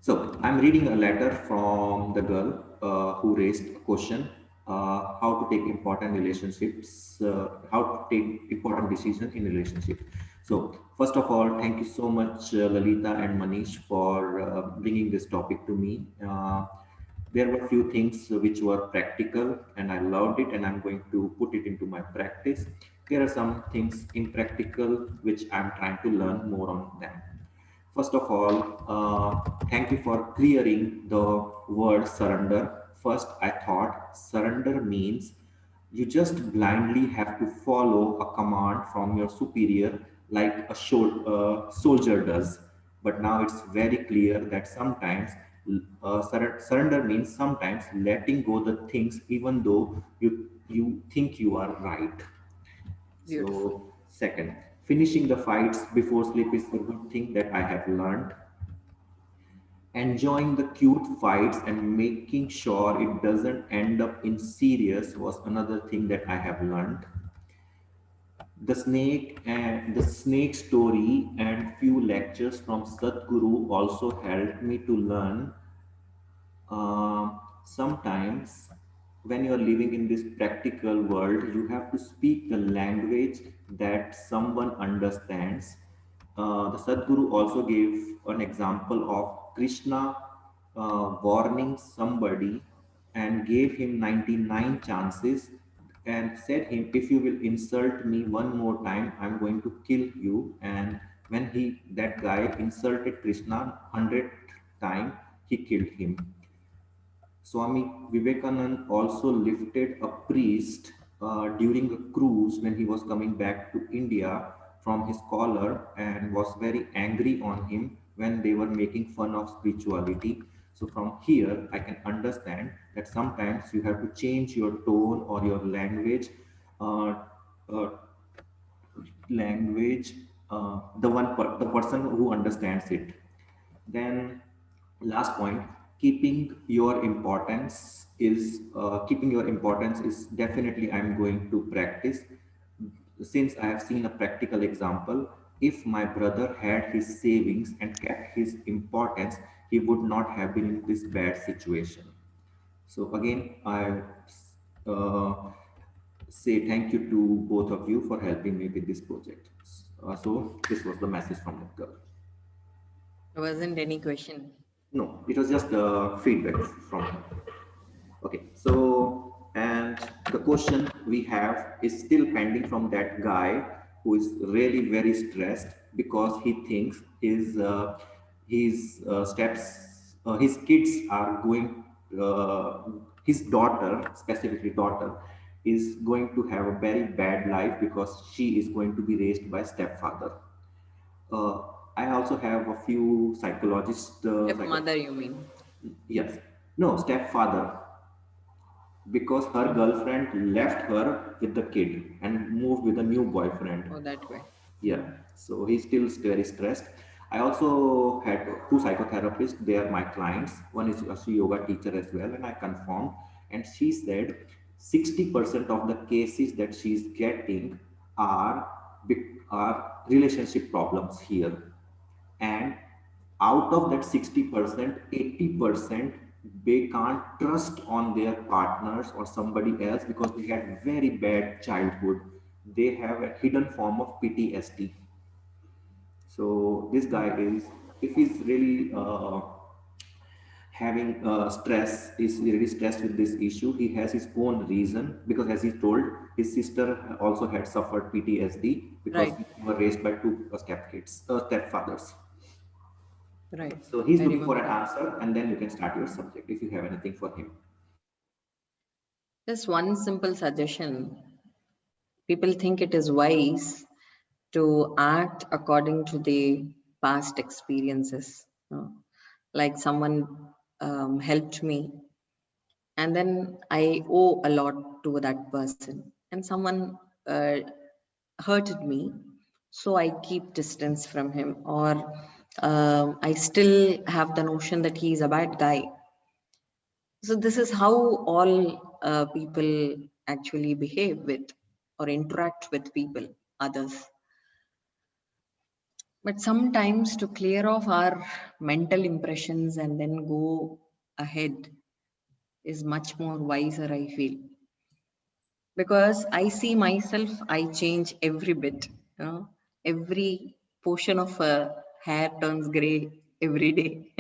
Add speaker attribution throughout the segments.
Speaker 1: So I'm reading a letter from the girl who raised a question, how to take important relationships, how to take important decisions in relationship. So first of all, thank you so much, Lalita and Manish, for bringing this topic to me. There were few things which were practical and I loved it and I'm going to put it into my practice. There are some things impractical which I'm trying to learn more on them. First of all, thank you for clearing the word surrender. First, I thought surrender means you just blindly have to follow a command from your superior like a soldier does. But now it's very clear that sometimes surrender means sometimes letting go the things even though you think you are right.
Speaker 2: Beautiful.
Speaker 1: So, second, finishing the fights before sleep is a good thing that I have learned. Enjoying the cute fights and making sure it doesn't end up in serious was another thing that I have learned. The snake story and few lectures from Sadhguru also helped me to learn. Sometimes, when you are living in this practical world, you have to speak the language that someone understands. The Sadhguru also gave an example of Krishna warning somebody and gave him 99 chances and said him, if you will insult me one more time, I'm going to kill you. And when that guy insulted Krishna 100th time, he killed him. Swami Vivekanand also lifted a priest during a cruise when he was coming back to India from his collar and was very angry on him when they were making fun of spirituality. So, from here, I can understand that sometimes you have to change your tone or your uh, uh, language, the person who understands it. Then last point, keeping your importance is definitely I'm going to practice. Since I have seen a practical example, if my brother had his savings and kept his importance, he would not have been in this bad situation. So again, I uh, say thank you to both of you for helping me with this project. So this was the message from the girl.
Speaker 2: There wasn't any question.
Speaker 1: No, it was just feedback from her. Okay, so and the question we have is still pending from that guy who is really very stressed because he thinks his kids are going, his daughter, specifically daughter, is going to have a very bad life because she is going to be raised by stepfather. Uh, I also have a few psychologists.
Speaker 2: Stepmother, you mean?
Speaker 1: Yes, no, stepfather, because her
Speaker 2: Mm.
Speaker 1: girlfriend left her with the kid and moved with a new boyfriend.
Speaker 2: Oh, that way.
Speaker 1: Yeah, so he's still very stressed. I also had two psychotherapists. They are my clients. One is a Sri yoga teacher as well, and I confirmed. And she said 60% of the cases that she's getting are are relationship problems here, and out of that 60%, 80% they can't trust on their partners or somebody else because they had very bad childhood. They have a hidden form of PTSD. So this guy is, if he's really having stress, is really stressed with this issue, he has his own reason, because as he told, his sister also had suffered PTSD because
Speaker 2: Right,
Speaker 1: they were raised by two stepfathers.
Speaker 2: right.
Speaker 1: So he's
Speaker 2: I
Speaker 1: looking for
Speaker 2: remember
Speaker 1: an
Speaker 2: that.
Speaker 1: answer, and then you can start your subject if you have anything for him.
Speaker 2: Just one simple suggestion. People think it is wise to act according to the past experiences. Like someone helped me, and then I owe a lot to that person, and someone hurted me, so I keep distance from him, or I still have the notion that he is a bad guy. So this is how all people actually behave with or interact with people, others. But sometimes to clear off our mental impressions and then go ahead is much more wiser, I feel. Because I see myself, I change every bit. You know, every portion of a hair turns gray every day.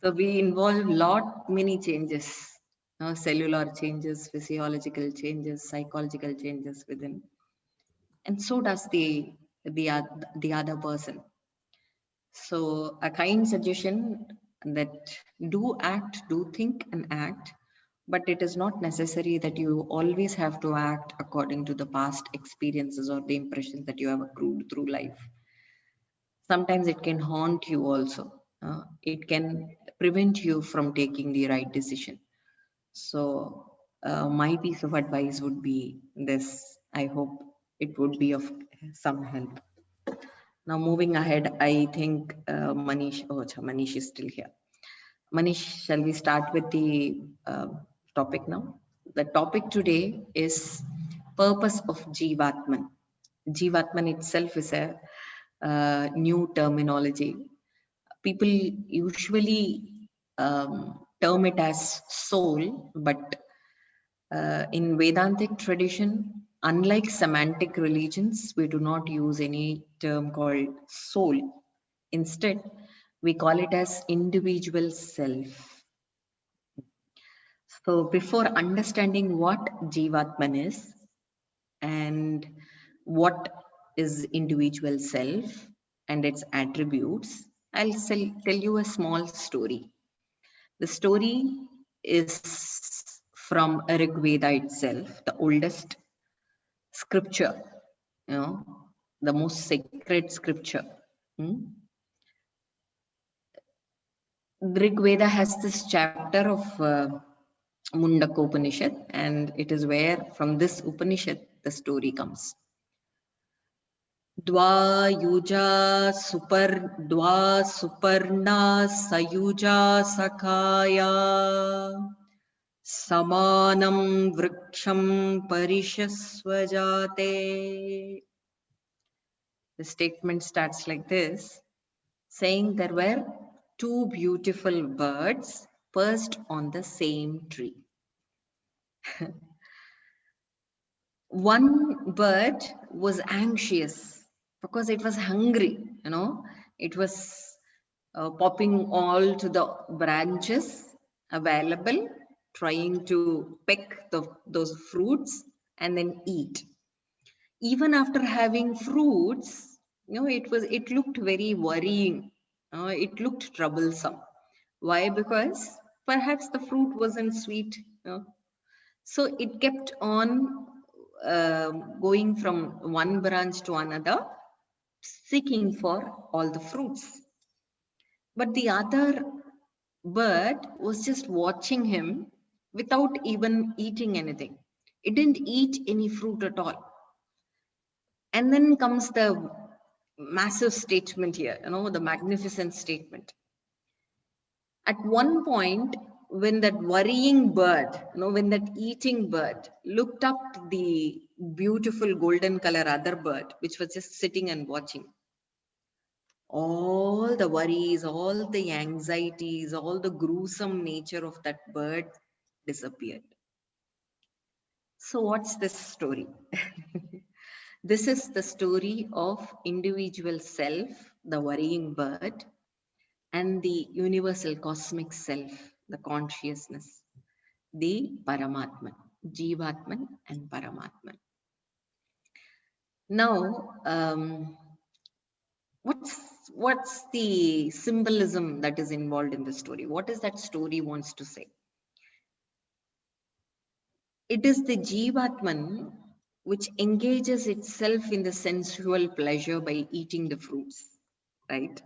Speaker 2: So we involve many changes, cellular changes, physiological changes, psychological changes within, and so does the other person. So a kind suggestion that do act, do think and act, but it is not necessary that you always have to act according to the past experiences or the impressions that you have accrued through life. Sometimes it can haunt you also. It can prevent you from taking the right decision. So my piece of advice would be this. I hope it would be of some help. Now moving ahead, I think Manish, Manish is still here. Manish, shall we start with the topic now? The topic today is purpose of Jivatman. Jivatman itself is a new terminology. People usually term it as soul, but in Vedantic tradition, unlike semantic religions, we do not use any term called soul. Instead, we call it as individual self. So before understanding what Jivatman is and what is individual self and its attributes, I'll tell you a small story. The story is from Rig Veda itself, the oldest scripture, you know, the most sacred scripture. Rig Veda has this chapter of Mundaka Upanishad, and it is where from this Upanishad the story comes. Dva suparna sayuja sakaya samanam vriksham parishasvajate. The statement starts like this, saying there were two beautiful birds perched on the same tree. One bird was anxious because it was hungry, it was popping all to the branches available, trying to pick those fruits and then eat. Even after having fruits, it looked very worrying. It looked troublesome. Why? Because perhaps the fruit wasn't sweet. So it kept on going from one branch to another, seeking for all the fruits. But the other bird was just watching him without even eating anything. It didn't eat any fruit at all. And then comes the massive statement here, the magnificent statement. At one point, when that worrying bird, when that eating bird looked up the beautiful golden color other bird, which was just sitting and watching, all the worries, all the anxieties, all the gruesome nature of that bird disappeared. So what's this story? This is the story of individual self, the worrying bird, and the universal cosmic self, the consciousness, the Paramatman, Jivatman and Paramatman. Now, what's the symbolism that is involved in the story? What is that story wants to say? It is the Jivatman which engages itself in the sensual pleasure by eating the fruits, right?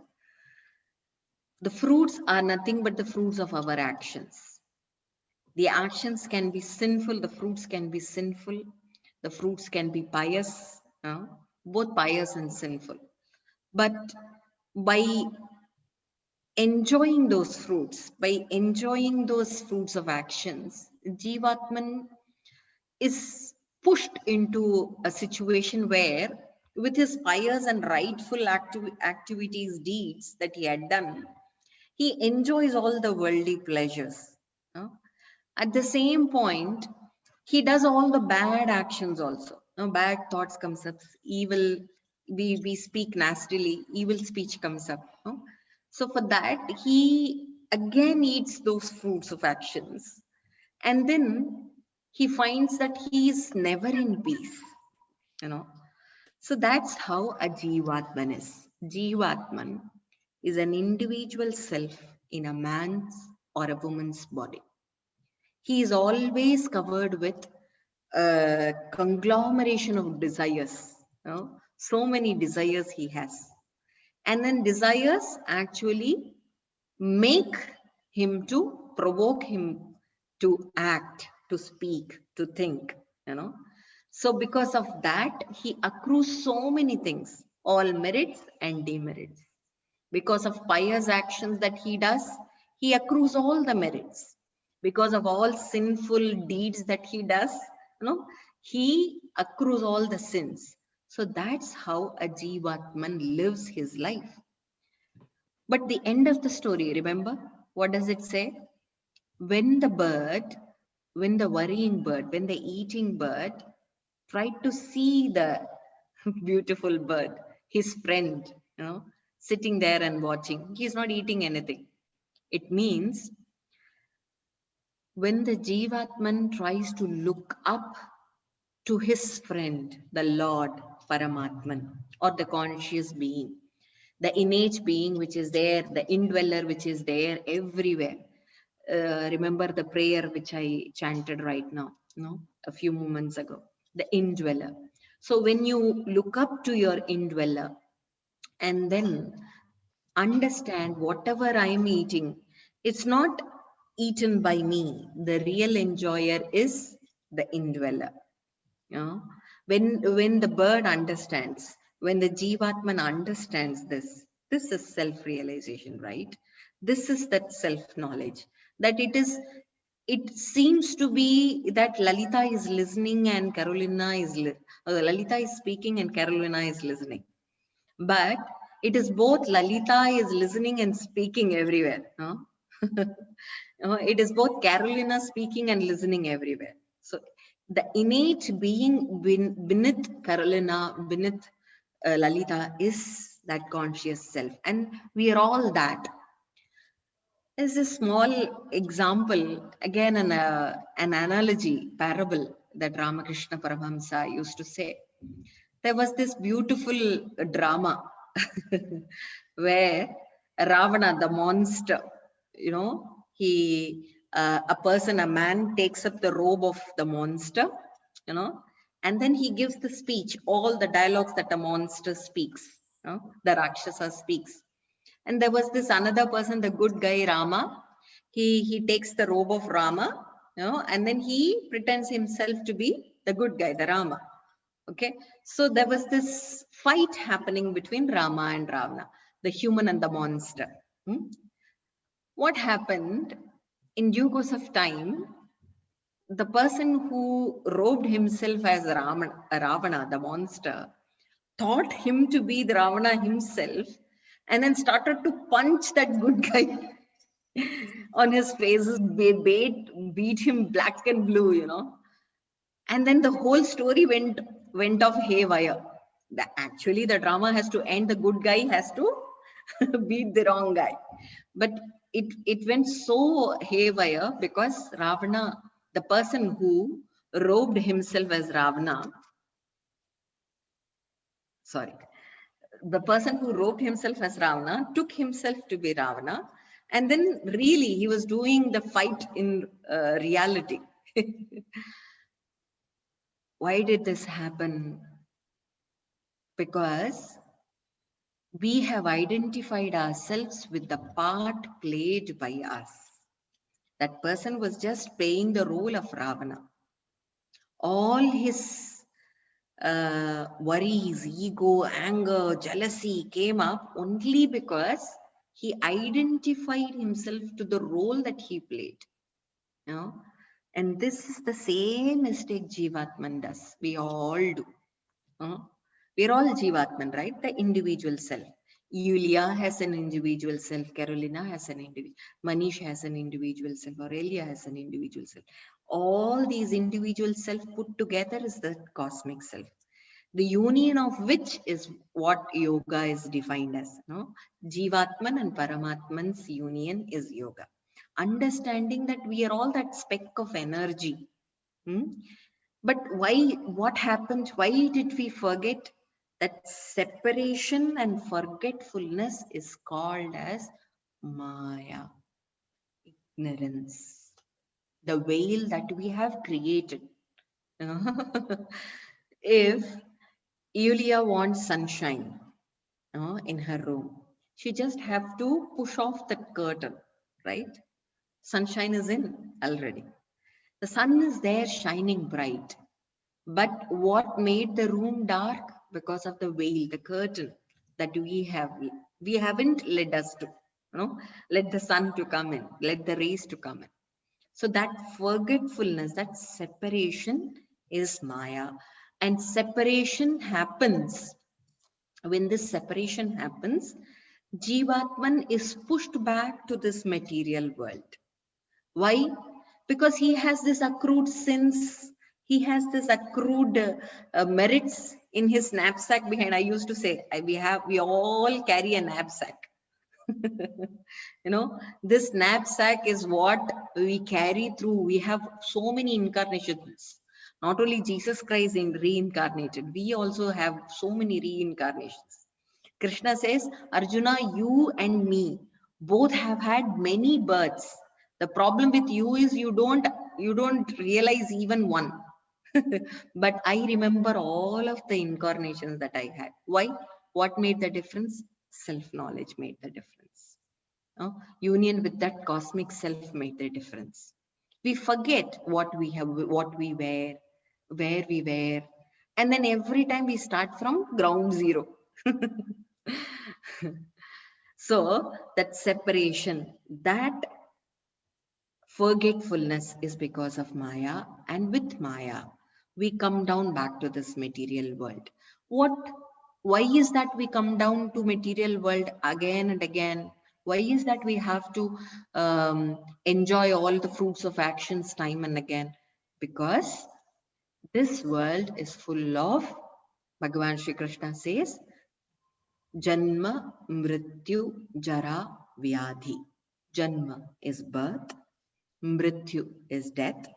Speaker 2: The fruits are nothing but the fruits of our actions. The actions can be sinful, the fruits can be sinful, the fruits can be pious, both pious and sinful. But by enjoying those fruits, of actions, Jivatman is pushed into a situation where with his pious and rightful activities, deeds that he had done, he enjoys all the worldly pleasures. No? At the same point, he does all the bad actions also. No? Bad thoughts comes up, evil, we speak nastily, evil speech comes up. No? So for that, he again eats those fruits of actions. And then he finds that he is never in peace. You know, so that's how a Jivatman is. Jivatman is an individual self in a man's or a woman's body. He is always covered with a conglomeration of desires. You know? So many desires he has. And then desires actually make him to provoke him to act, to speak, to think, you know. So because of that, he accrues so many things, all merits and demerits. Because of pious actions that he does, he accrues all the merits. Because of all sinful deeds that he does, you know, he accrues all the sins. So that's how a Jivatman lives his life. But the end of the story, remember, what does it say? When the bird, when the worrying bird, when the eating bird tried to see the beautiful bird, his friend, you know, sitting there and watching, he's not eating anything. It means when the Jivatman tries to look up to his friend, the Lord, Paramatman, or the conscious being, the innate being which is there, the indweller which is there everywhere. Remember the prayer which I chanted right now, no, a few moments ago, the indweller. So when you look up to your indweller and then understand whatever I'm eating, it's not eaten by me. The real enjoyer is the indweller. You know, when the bird understands, when the Jivatman understands this is self-realization, right? This is that self-knowledge, that it seems to be that Lalita is listening and Carolina is Lalita is speaking and Carolina is listening, but it is both Lalita is listening and speaking everywhere. Huh? It is both Carolina speaking and listening everywhere. So the innate being beneath Carolina, beneath Lalita is that conscious self. And we are all that. As a small example, again an analogy, parable that Ramakrishna Paramahamsa used to say. There was this beautiful drama where Ravana, the monster, you know, a man takes up the robe of the monster, you know, and then he gives the speech, all the dialogues that a monster speaks, you know, the Rakshasa speaks. And there was this another person, the good guy Rama. He takes the robe of Rama, you know, and then he pretends himself to be the good guy, the Rama. Okay, so there was this fight happening between Rama and Ravana, the human and the monster. What happened in due course of time? The person who robed himself as Ravana, the monster, thought him to be the Ravana himself, and then started to punch that good guy on his faces, beat him black and blue, you know. And then the whole story went off haywire. Actually, the drama has to end. The good guy has to beat the wrong guy. But it went so haywire because Ravana, the person who robed himself as Ravana, the person who robed himself as Ravana took himself to be Ravana, and then really he was doing the fight in reality. Why did this happen? Because we have identified ourselves with the part played by us. That person was just playing the role of Ravana. All his worries, ego, anger, jealousy came up only because he identified himself to the role that he played. You know? And this is the same mistake Jivatman does. We all do. We're all Jivatman, right? The individual self. Yulia has an individual self. Carolina has an individual. Manish has an individual self. Aurelia has an individual self. All these individual self put together is the cosmic self. The union of which is what yoga is defined as. No? Jivatman and Paramatman's union is yoga. Understanding that we are all that speck of energy. But why, what happened? Why did we forget? That separation and forgetfulness is called as Maya, ignorance, the veil that we have created. If Yulia wants sunshine in her room, she just have to push off that curtain, right? Sunshine is in already. The sun is there shining bright. But what made the room dark? Because of the veil, the curtain that we haven't led us to, let the sun to come in, let the rays to come in. So that forgetfulness, that separation is Maya. And separation happens, when this separation happens, Jivatman is pushed back to this material world. Why? Because he has this accrued sins, he has this accrued merits in his knapsack behind. I used to say, we all carry a knapsack. This knapsack is what we carry through. We have so many incarnations. Not only Jesus Christ reincarnated, we also have so many reincarnations. Krishna says, Arjuna, you and me both have had many births. The problem with you is you don't realize even one. But I remember all of the incarnations that I had. Why? What made the difference? Self-knowledge made the difference. Union with that cosmic self made the difference. We forget what we have, what we were, where we were, and then every time we start from ground zero. So that separation, that forgetfulness is because of Maya, and with Maya, we come down back to this material world. Why is that we come down to material world again and again? Why is that we have to enjoy all the fruits of actions time and again? Because this world is full of, Bhagavan Shri Krishna says, Janma, Mrityu, Jara, Vyadhi. Janma is birth, Mrityu is death,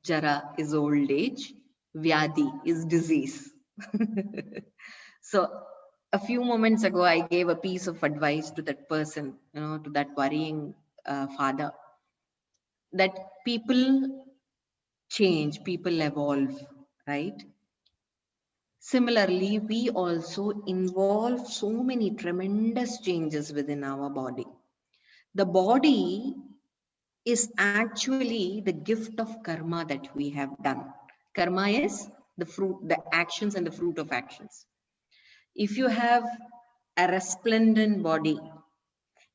Speaker 2: Jara is old age, Vyadhi is disease. So a few moments ago, I gave a piece of advice to that person, to that worrying father, that people change, people evolve, right? Similarly, we also involve so many tremendous changes within our body. The body is actually the gift of karma that we have done. Karma is the fruit, the actions and the fruit of actions. If you have a resplendent body,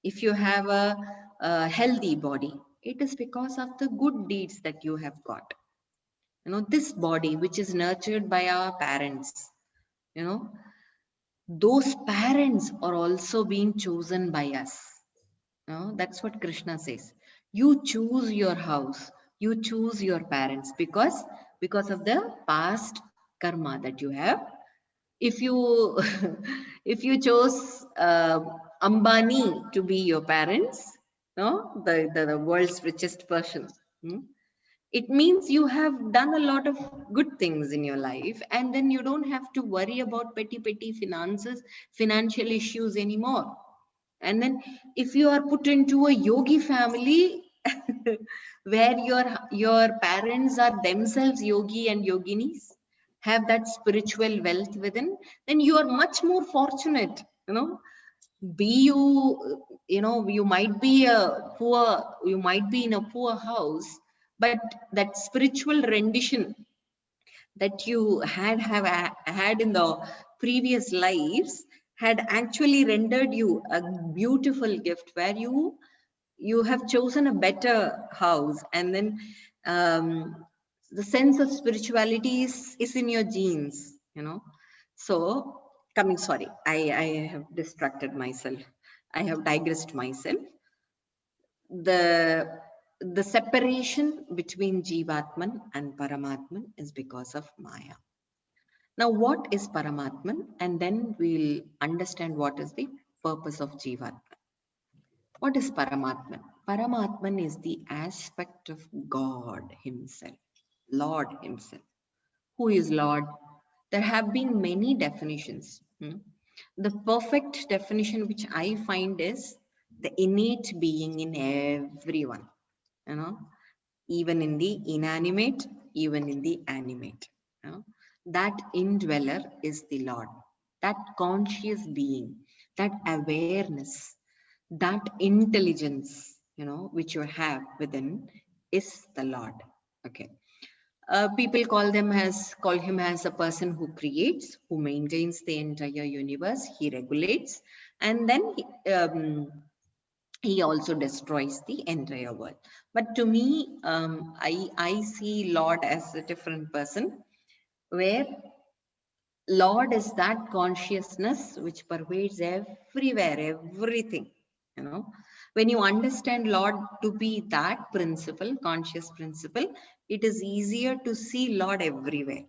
Speaker 2: if you have a healthy body, it is because of the good deeds that you have got. This body, which is nurtured by our parents, those parents are also being chosen by us. That's what Krishna says. You choose your house, you choose your parents because of the past karma that you have. If you if you chose Ambani to be your parents, the world's richest person, it means you have done a lot of good things in your life, and then you don't have to worry about petty financial issues anymore. And then if you are put into a yogi family where your parents are themselves yogi and yoginis, have that spiritual wealth within, then you are much more fortunate. You might be you might be in a poor house, but that spiritual rendition that you had in the previous lives had actually rendered you a beautiful gift, where you have chosen a better house, and then the sense of spirituality is in your genes. So coming, sorry, I have distracted myself. I have digressed myself. The separation between Jivatman and Paramatman is because of Maya. Now, what is Paramatman? And then we'll understand what is the purpose of Jivatman. What is Paramatman? Paramatman is the aspect of God Himself, Lord Himself. Who is Lord? There have been many definitions. The perfect definition which I find is the innate being in everyone, you know, even in the inanimate, even in the animate. You know, that indweller is the Lord, that conscious being, that awareness, that intelligence, you know, which you have within is the Lord. Okay. People call him as a person who creates, who maintains the entire universe. He regulates, and then he also destroys the entire world. But to me, I see Lord as a different person, where Lord is that consciousness which pervades everywhere, everything. You know, when you understand Lord to be that principle, conscious principle, it is easier to see Lord everywhere.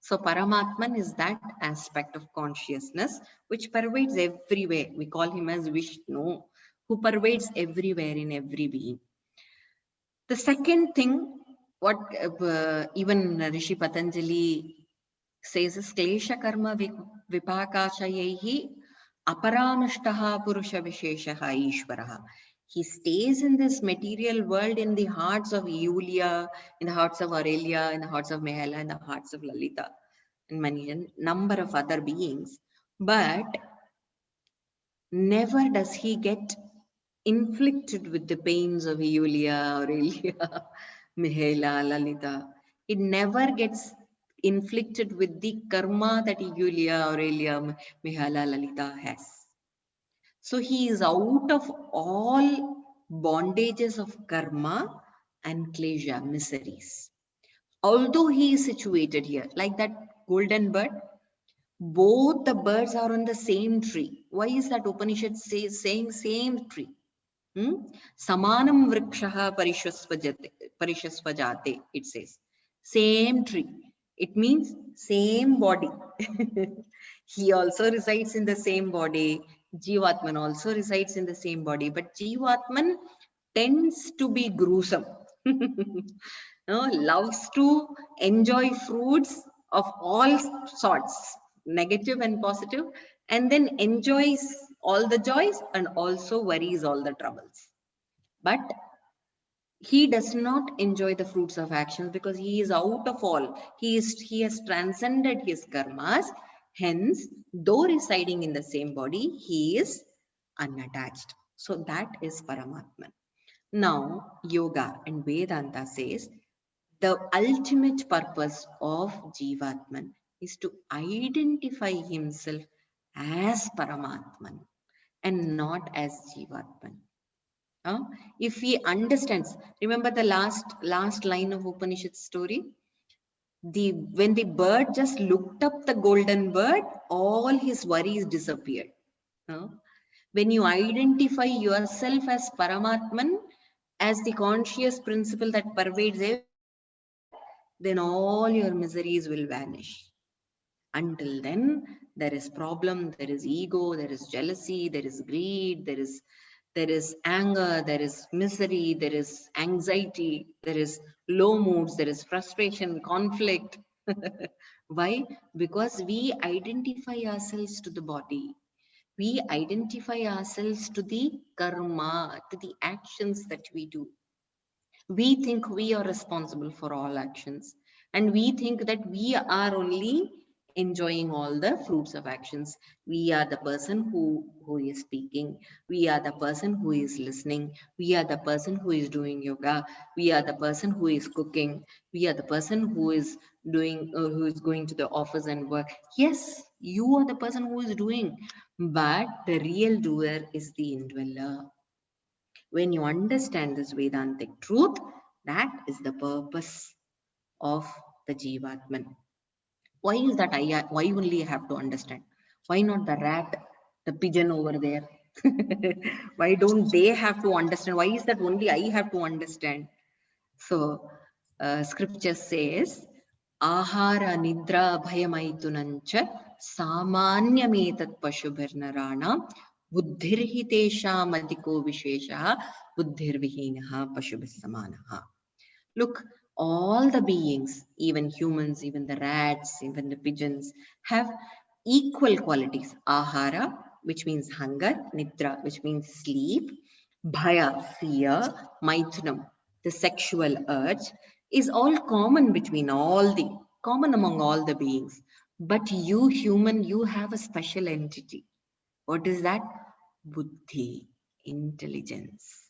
Speaker 2: So Paramatman is that aspect of consciousness which pervades everywhere. We call him as Vishnu, who pervades everywhere in every being. The second thing, what even Rishi Patanjali says is Klesha Karma Vipakashayaihi Aparamashtaha Purusha Visheshaha Ishvaraha. He stays in this material world in the hearts of Yulia, in the hearts of Aurelia, in the hearts of Mehala, in the hearts of Lalita, and many number of other beings. But never does he get inflicted with the pains of Yulia, Aurelia, Mihaela, Lalita. It never gets inflicted with the karma that Yulia, Aurelia, Mihaela, Lalita has. So he is out of all bondages of karma and klesha, miseries. Although he is situated here, like that golden bird, both the birds are on the same tree. Why is that Upanishad saying same tree? Samanam vrikshaha parishasvajate, it says. Same tree. It means same body. He also resides in the same body. Jivatman also resides in the same body. But Jivatman tends to be gruesome. Loves to enjoy fruits of all sorts, negative and positive, and then enjoys all the joys and also worries all the troubles. But he does not enjoy the fruits of actions because he is out of all. He has transcended his karmas. Hence, though residing in the same body, he is unattached. So that is Paramatman. Now, yoga and Vedanta says the ultimate purpose of Jivatman is to identify himself as Paramatman and not as Jivatman. If he understands, remember the last line of Upanishad story? When the bird just looked up the golden bird, all his worries disappeared. When you identify yourself as Paramatman, as the conscious principle that pervades everything, then all your miseries will vanish. Until then, there is problem, there is ego, there is jealousy, there is greed, there is anger, there is misery, there is anxiety, there is low moods, there is frustration, conflict. Why? Because we identify ourselves to the body. We identify ourselves to the karma, to the actions that we do. We think we are responsible for all actions, and we think that we are only enjoying all the fruits of actions. We are the person who is speaking. We are the person who is listening. We are the person who is doing yoga. We are the person who is cooking. We are the person who is who is going to the office and work. Yes, you are the person who is doing, but the real doer is the indweller. When you understand this Vedantic truth, that is the purpose of the Jivatman. Why is that? Why only I have to understand? Why not the rat, the pigeon over there? Why don't they have to understand? Why is that only I have to understand? So scripture says, Ahara nidra bhayamaitunancha samanyametat pashubhirnarana buddhirhitesha madiko vishesha buddhirvihinaha pashubhisamanaha. Look, all the beings, even humans, even the rats, even the pigeons, have equal qualities. Ahara, which means hunger, nidra, which means sleep, bhaya, fear, maitunam, the sexual urge, is all common between common among all the beings. But you, human, you have a special entity. What is that? Buddhi, intelligence.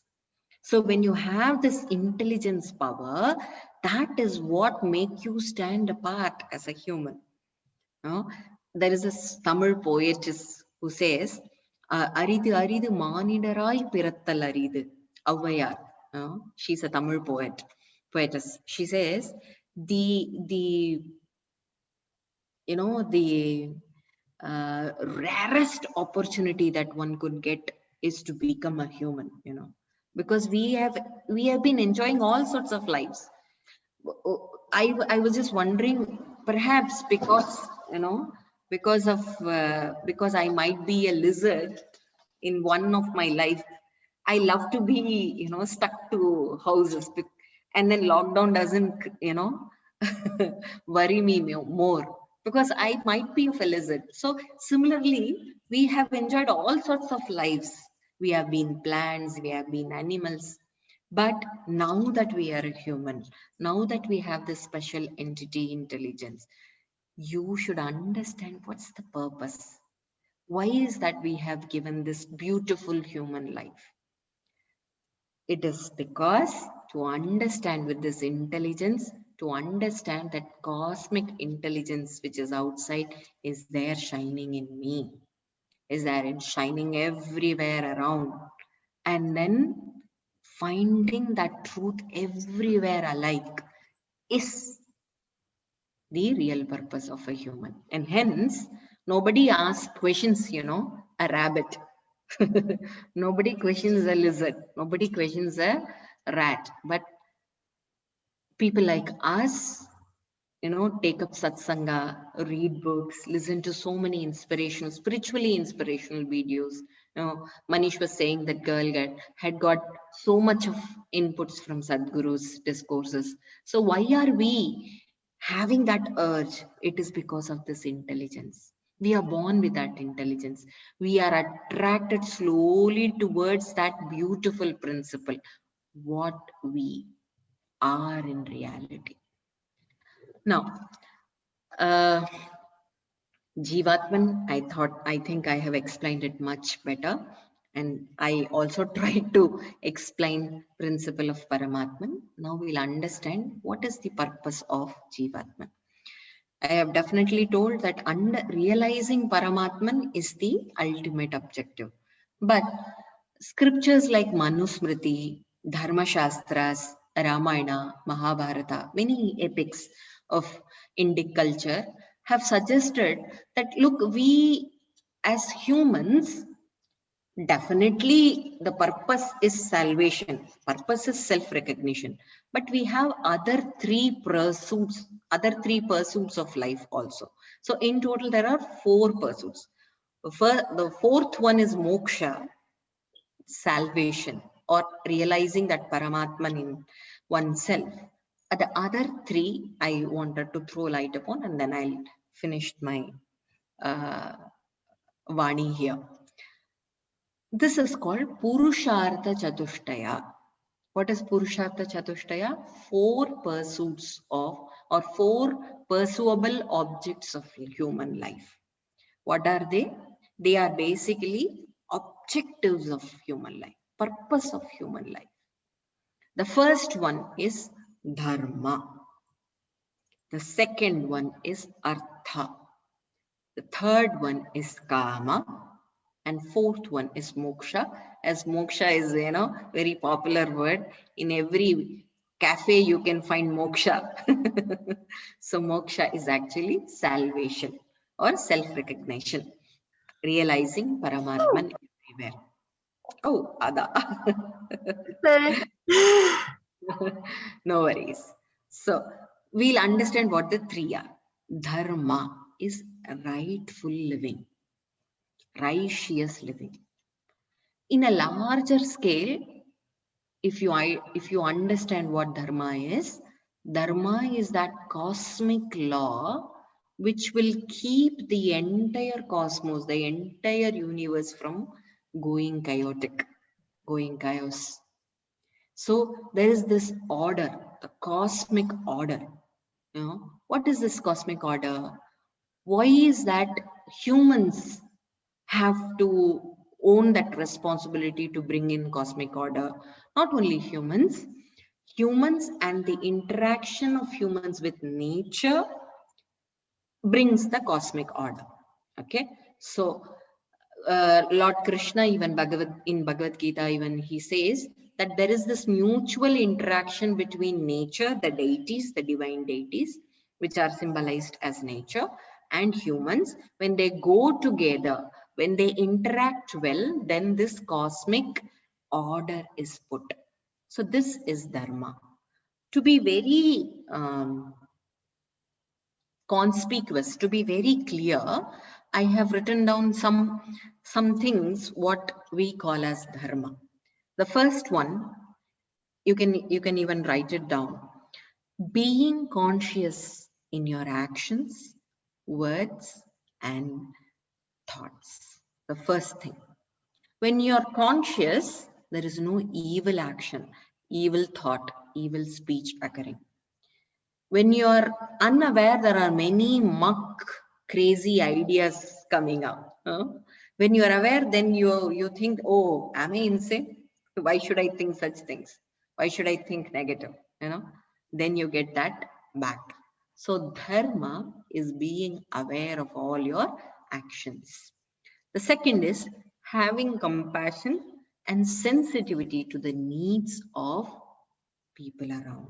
Speaker 2: So when you have this intelligence power, that is what makes you stand apart as a human. There is a Tamil poetess who says, Aridu aridu manidarai pirattal aridu. Avvayar. She's a Tamil poetess. She says, the rarest opportunity that one could get is to become a human, because we have been enjoying all sorts of lives. I was just wondering, perhaps because because I might be a lizard in one of my life, I love to be stuck to houses, and then lockdown doesn't worry me more, because I might be of a lizard. So similarly, we have enjoyed all sorts of lives. We have been plants, we have been animals. But now that we are a human, now that we have this special entity intelligence, you should understand what's the purpose. Why is that we have given this beautiful human life? It is because to understand with this intelligence, to understand that cosmic intelligence which is outside is there shining in me, is there shining everywhere around, and then finding that truth everywhere alike is the real purpose of a human. And hence, nobody asks questions, a rabbit. Nobody questions a lizard. Nobody questions a rat. But people like us, take up satsanga, read books, listen to so many inspirational, spiritually inspirational videos. Manish was saying that girl had got so much of inputs from Sadhguru's discourses. So why are we having that urge? It is because of this intelligence. We are born with that intelligence. We are attracted slowly towards that beautiful principle, what we are in reality. Now, Jivatman, I think I have explained it much better. And I also tried to explain principle of Paramatman. Now we'll understand what is the purpose of Jivatman. I have definitely told that realizing Paramatman is the ultimate objective. But scriptures like Manusmriti, Dharma Shastras, Ramayana, Mahabharata, many epics of Indic culture have suggested that, look, we as humans, definitely the purpose is salvation, purpose is self-recognition, but we have other three pursuits of life also. So in total there are 4 pursuits. The 4th one is moksha, salvation, or realizing that Paramatman in oneself. The other 3 I wanted to throw light upon, and then I'll finish my Vani here. This is called Purushartha Chatushtaya. What is Purushartha Chatushtaya? 4 pursuits of, or 4 pursuable objects of human life. What are they? They are basically objectives of human life, purpose of human life. The first one is dharma. The second one is artha. The third one is kama. And 4th one is moksha. As moksha is, very popular word. In every cafe you can find moksha. So moksha is actually salvation or self-recognition. realizing Paramatman everywhere. Oh, Ada. No worries. So we'll understand what the three are. Dharma is rightful living, righteous living. In a larger scale, if you understand what dharma is that cosmic law which will keep the entire cosmos, the entire universe from going chaotic, going chaos. So there is this order, the cosmic order. You know, what is this cosmic order? Why is that humans have to own that responsibility to bring in cosmic order? Not only humans and the interaction of humans with nature brings the cosmic order. Okay, so Lord Krishna, even in Bhagavad Gita, even he says that there is this mutual interaction between nature, the deities, the divine deities, which are symbolized as nature, and humans. When they go together, when they interact well, then this cosmic order is put. So this is dharma. To be very conspicuous, to be very clear, I have written down some things what we call as dharma. The first one, you can even write it down. Being conscious in your actions, words, and thoughts. The first thing. When you're conscious, there is no evil action, evil thought, evil speech occurring. When you're unaware, there are many crazy ideas coming up. When you're aware, then you think, oh, am I insane? Why should I think such things? Why should I think negative? Then you get that back. So dharma is being aware of all your actions. The second is having compassion and sensitivity to the needs of people around.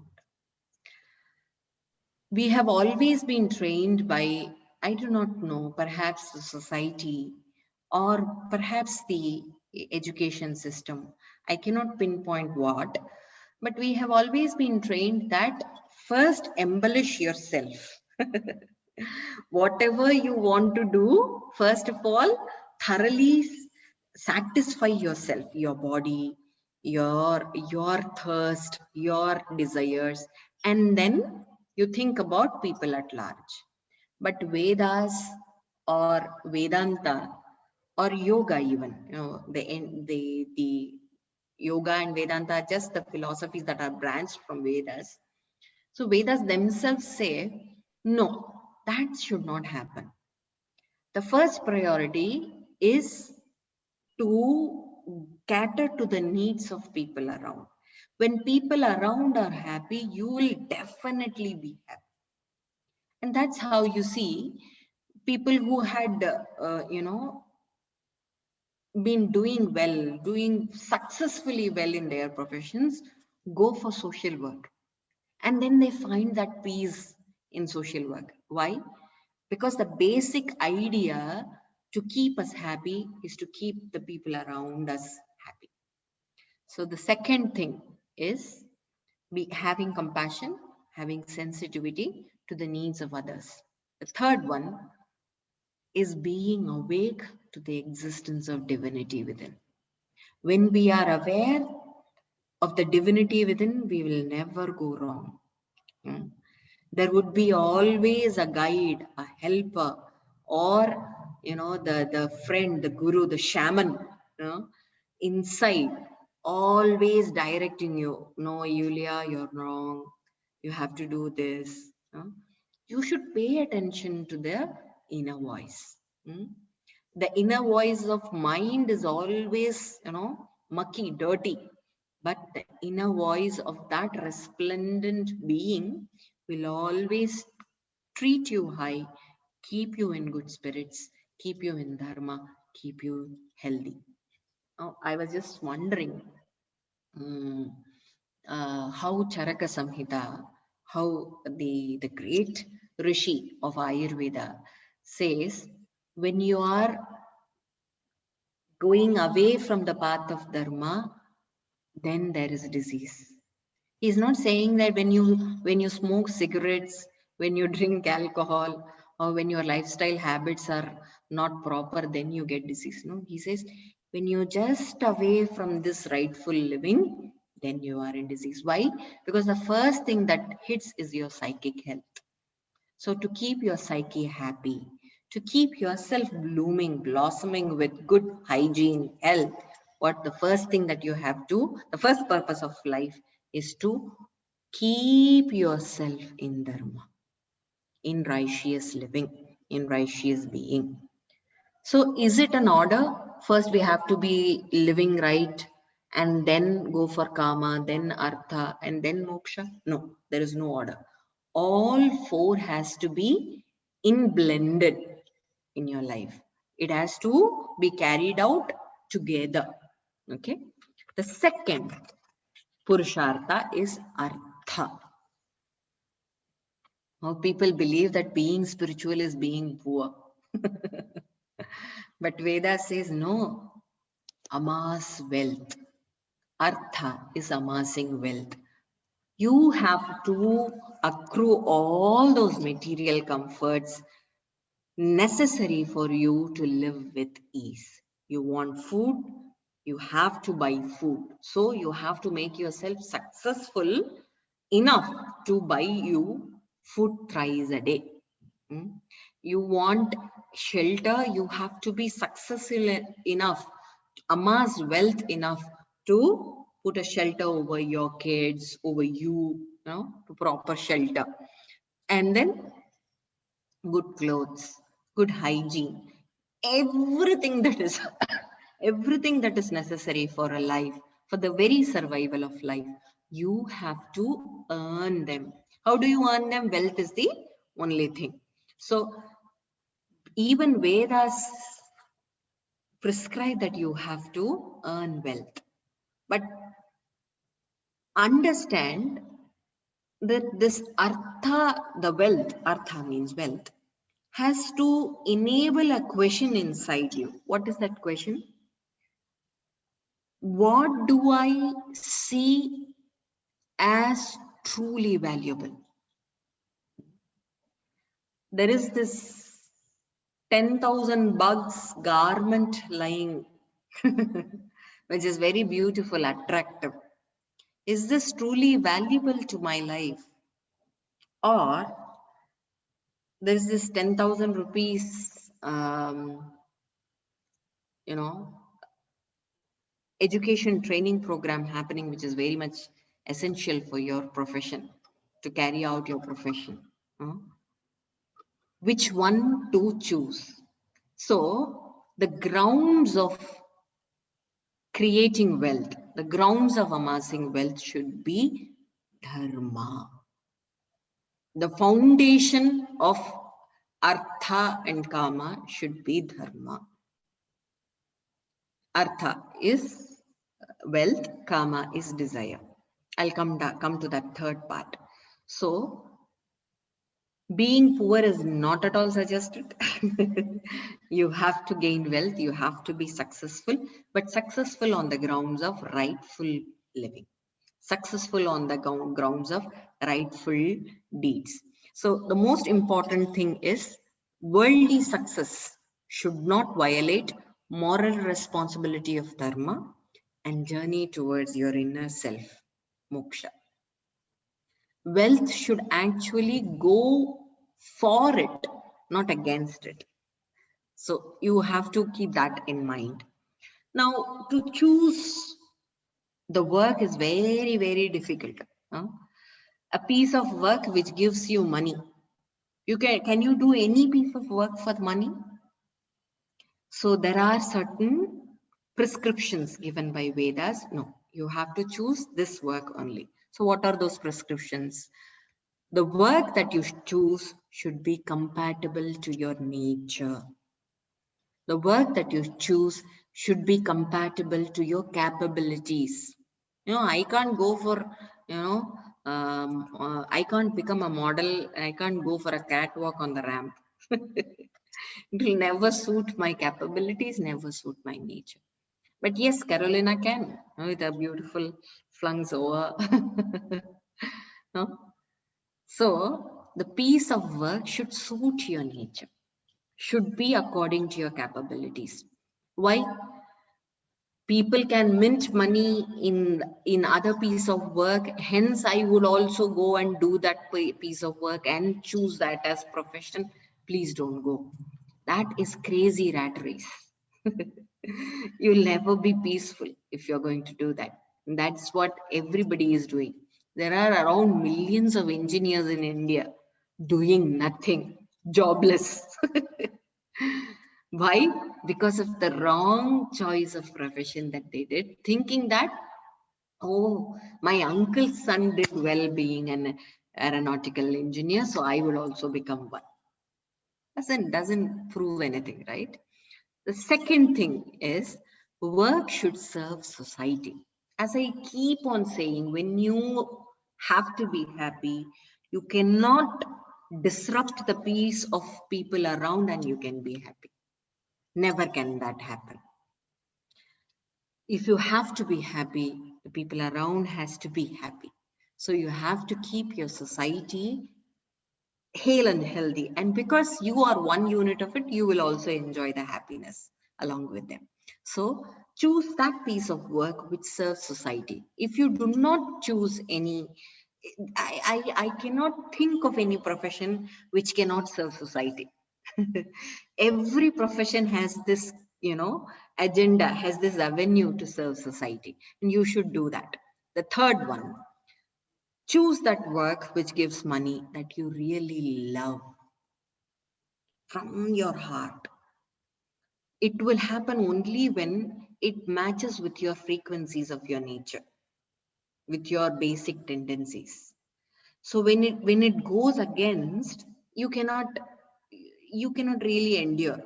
Speaker 2: We have always been trained by, I do not know, perhaps the society or perhaps the education system. I cannot pinpoint what, but we have always been trained that first embellish yourself. Whatever you want to do, first of all, thoroughly satisfy yourself, your body, your thirst, your desires, and then you think about people at large. But Vedas or Vedanta or yoga even, the yoga and Vedanta are just the philosophies that are branched from Vedas. So Vedas themselves say, no, that should not happen. The first priority is to cater to the needs of people around. When people around are happy, you will definitely be happy. And that's how you see people who had, been doing well, doing successfully well in their professions, go for social work. And then they find that peace in social work. Why? Because the basic idea to keep us happy is to keep the people around us happy. So the second thing is having compassion, having sensitivity to the needs of others. The third one is being awake to the existence of divinity within. When we are aware of the divinity within, we will never go wrong. There would be always a guide, a helper, or the friend, the guru, the shaman, inside, always directing you. No, Yulia, you're wrong. You have to do this. You should pay attention to the inner voice. The inner voice of mind is always, mucky, dirty. But the inner voice of that resplendent being will always treat you high, keep you in good spirits, keep you in dharma, keep you healthy. Now, I was just wondering how Charaka Samhita, how the great Rishi of Ayurveda says, when you are going away from the path of dharma, then there is disease. He's not saying that when you smoke cigarettes, when you drink alcohol, or when your lifestyle habits are not proper, then you get disease. No, he says when you're just away from this rightful living, then you are in disease. Why? Because the first thing that hits is your psychic health. So to keep your psyche happy, to keep yourself blooming, blossoming with good hygiene, health, what the first thing that you have to, the first purpose of life is to keep yourself in dharma, in righteous living, in righteous being. So is it an order? First we have to be living right and then go for kama, then artha, and then moksha? No, there is no order. All four has to be in blended in your life. It has to be carried out together. Okay. The second purushartha is artha. Now people believe that being spiritual is being poor. But Veda says no, amass wealth. Artha is amassing wealth. You have to accrue all those material comforts necessary for you to live with ease. You want food, you have to buy food. So you have to make yourself successful enough to buy you food thrice a day. You want shelter, you have to be successful enough, amass wealth enough to put a shelter over your kids, over you, to proper shelter. And then good clothes, good hygiene, everything that is everything that is necessary for a life, for the very survival of life, you have to earn them. How do you earn them? Wealth is the only thing. So even Vedas prescribe that you have to earn wealth. But understand that this artha, the wealth, artha means wealth, has to enable a question inside you. What is that question? What do I see as truly valuable? There is this 10,000 bugs garment lying, which is very beautiful, attractive. Is this truly valuable to my life? Or there is this 10,000 rupees, education training program happening, which is very much essential for your profession, to carry out your profession. Which one to choose? So the grounds of creating wealth, the grounds of amassing wealth should be dharma. The foundation of artha and kama should be dharma. Artha is wealth, kama is desire. I'll come to that third part. So being poor is not at all suggested. You have to gain wealth, you have to be successful, but successful on the grounds of rightful living, successful on the grounds of rightful deeds. So the most important thing is worldly success should not violate moral responsibility of dharma and journey towards your inner self, moksha. Wealth should actually go for it, not against it. So you have to keep that in mind. Now, to choose the work is very, very difficult. A piece of work which gives you money. Can you do any piece of work for money? So there are certain prescriptions given by Vedas. No, you have to choose this work only. So what are those prescriptions? The work that you choose should be compatible to your nature. The work that you choose should be compatible to your capabilities. I can't go for, I can't become a model. I can't go for a catwalk on the ramp. It will never suit my capabilities, never suit my nature. But yes, Carolina can, with her beautiful flunks over. No? So the piece of work should suit your nature, should be according to your capabilities. Why? People can mint money in other piece of work. Hence, I would also go and do that piece of work and choose that as profession. Please don't go. That is crazy rat race. You'll never be peaceful if you're going to do that. And that's what everybody is doing. There are around millions of engineers in India doing nothing, jobless. Why? Because of the wrong choice of profession that they did, thinking that, oh, my uncle's son did well being an aeronautical engineer, so I will also become one. Doesn't prove anything, right? The second thing is work should serve society. As I keep on saying, when you have to be happy, you cannot disrupt the peace of people around and you can be happy. Never can that happen. If you have to be happy, the people around has to be happy. So you have to keep your society hale and healthy. And because you are one unit of it, you will also enjoy the happiness along with them. So choose that piece of work which serves society. If you do not choose any, I cannot think of any profession which cannot serve society. Every profession has this, agenda, has this avenue to serve society, and you should do that. The third one, choose that work which gives money that you really love from your heart. It will happen only when it matches with your frequencies of your nature, with your basic tendencies. So when it goes against, you cannot really endure.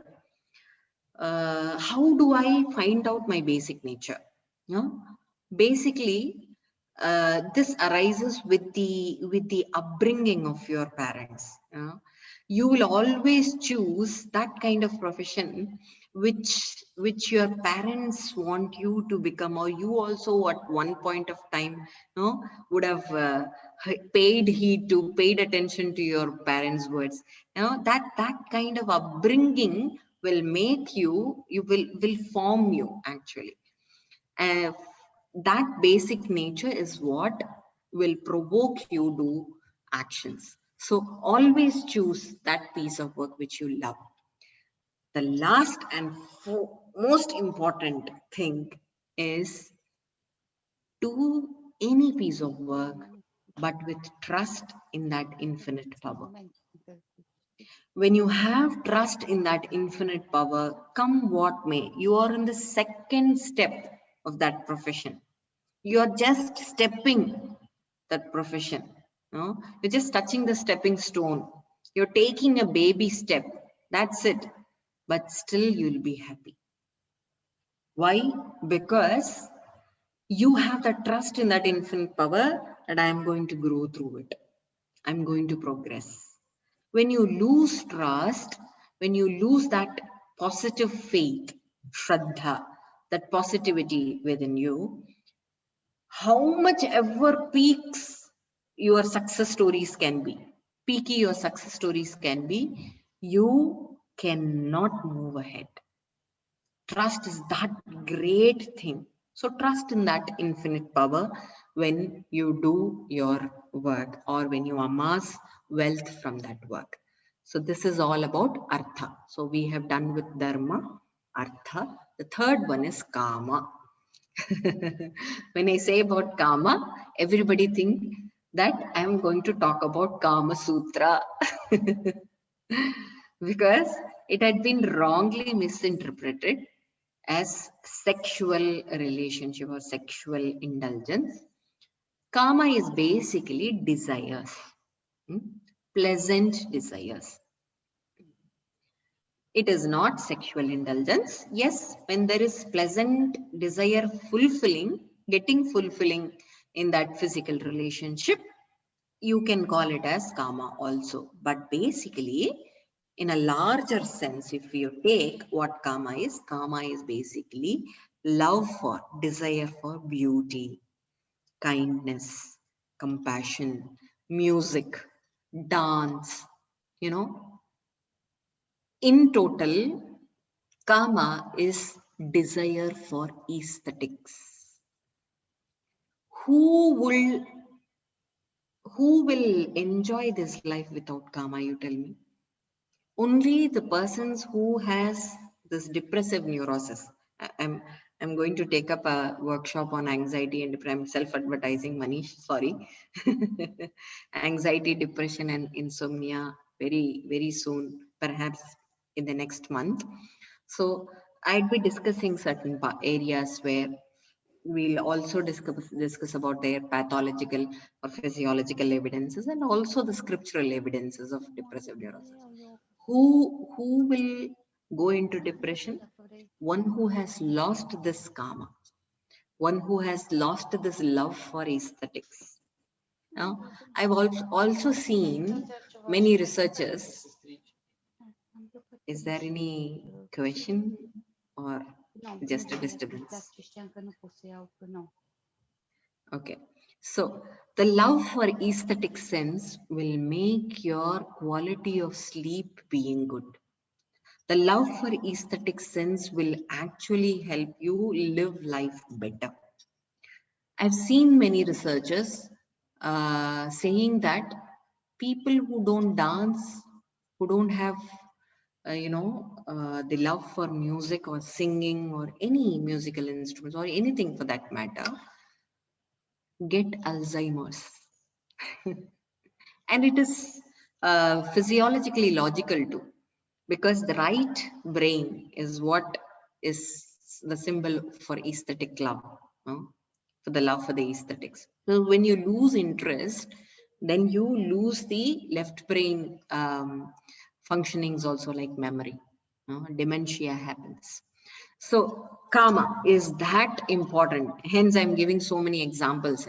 Speaker 2: How do I find out my basic nature? Basically, this arises with the upbringing of your parents. You will always choose that kind of profession which your parents want you to become, or you also at one point of time would have paid attention to your parents' words. That kind of upbringing will make you will form you actually. That basic nature is what will provoke you do actions. So always choose that piece of work which you love. The last and most important thing is do any piece of work, but with trust in that infinite power. When you have trust in that infinite power, come what may, you are in the second step of that profession. You are just stepping that profession. You're just touching the stepping stone. You're taking a baby step. That's it. But still you'll be happy. Why? Because you have the trust in that infinite power that I am going to grow through it. I'm going to progress. When you lose trust, when you lose that positive faith, Shraddha, that positivity within you, how much ever peaks your success stories can be, peaky your success stories can be, you cannot move ahead. Trust is that great thing. So trust in that infinite power when you do your work or when you amass wealth from that work. So this is all about Artha. So we have done with Dharma, Artha. The third one is Kama. When I say about Kama, everybody think that I am going to talk about Kama Sutra. Because it had been wrongly misinterpreted as sexual relationship or sexual indulgence. Kama is basically desires, pleasant desires. It is not sexual indulgence. Yes, when there is pleasant desire getting fulfilling in that physical relationship, you can call it as Kama also. But basically, in a larger sense, if you take what Kama is basically love for, desire for beauty, kindness, compassion, music, dance, you know. In total, kama is desire for aesthetics. Who will enjoy this life without kama, you tell me? Only the persons who has this depressive neurosis. I'm going to take up a workshop on anxiety and depression. I'm self-advertising, Manish, sorry. Anxiety, depression and insomnia very, very soon, perhaps in the next month. So I'd be discussing certain areas where we'll also discuss about their pathological or physiological evidences and also the scriptural evidences of depressive neurosis. Who will go into depression? One who has lost this karma, one who has lost this love for aesthetics. Now, I've also seen many researchers. Is there any question or just a disturbance? Okay, so the love for aesthetic sense will make your quality of sleep being good. The love for aesthetic sense will actually help you live life better. I've seen many researchers saying that people who don't dance, who don't have, the love for music or singing or any musical instruments or anything for that matter, get Alzheimer's. And it is physiologically logical too, because the right brain is what is the symbol for aesthetic love, for the love for the aesthetics. So when you lose interest, then you lose the left brain functionings also, like memory. Dementia happens. So karma is that important. Hence, I'm giving so many examples,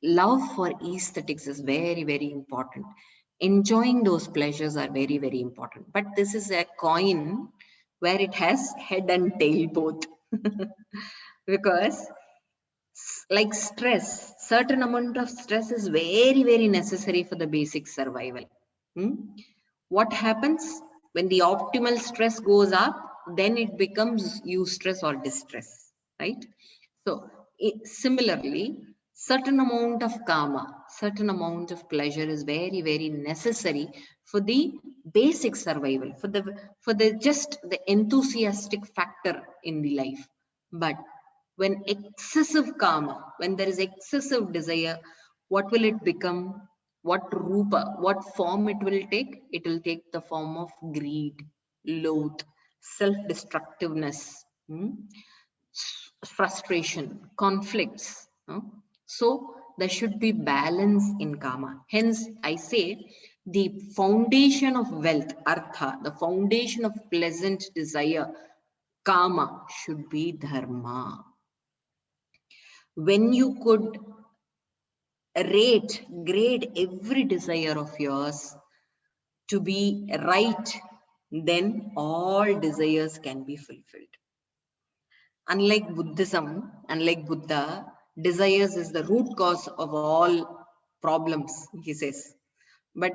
Speaker 2: Love for aesthetics is very, very important. Enjoying those pleasures are very, very important. But this is a coin where it has head and tail both. Because like stress, certain amount of stress is very, very necessary for the basic survival. What happens when the optimal stress goes up? Then it becomes eustress or distress, right? So similarly, certain amount of karma, certain amount of pleasure is very, very necessary for the basic survival, for the just the enthusiastic factor in the life. But when excessive karma, when there is excessive desire, what will it become? What rupa, what form it will take? It will take the form of greed, loath, self-destructiveness, frustration, conflicts. So there should be balance in karma. Hence, I say the foundation of wealth, artha, the foundation of pleasant desire, karma, should be dharma. When you could grade every desire of yours to be right, then all desires can be fulfilled. Unlike Buddhism, unlike Buddha, desires is the root cause of all problems, he says. But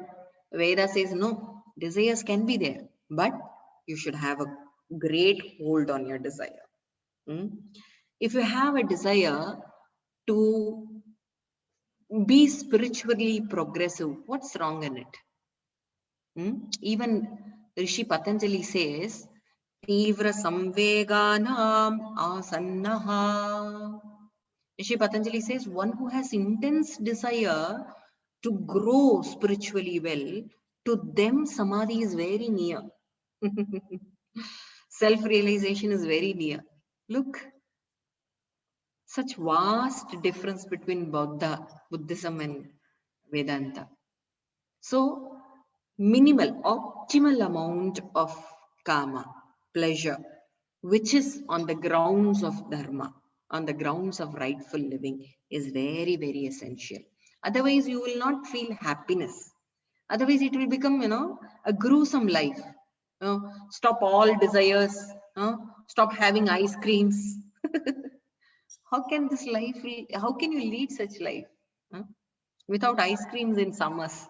Speaker 2: Veda says no, desires can be there, but you should have a great hold on your desire. If you have a desire to be spiritually progressive, what's wrong in it? Even Rishi Patanjali says, Tivra Samveganam Asannaha. Rishi Patanjali says, one who has intense desire to grow spiritually well, to them Samadhi is very near. Self-realization is very near. Look, such vast difference between Buddhism and Vedanta. So, optimal amount of karma, pleasure, which is on the grounds of dharma, on the grounds of rightful living, is very, very essential. Otherwise, you will not feel happiness. Otherwise, it will become, a gruesome life. Stop all desires, Stop having ice creams. How can this life, how can you lead such life? Huh? Without ice creams in summers.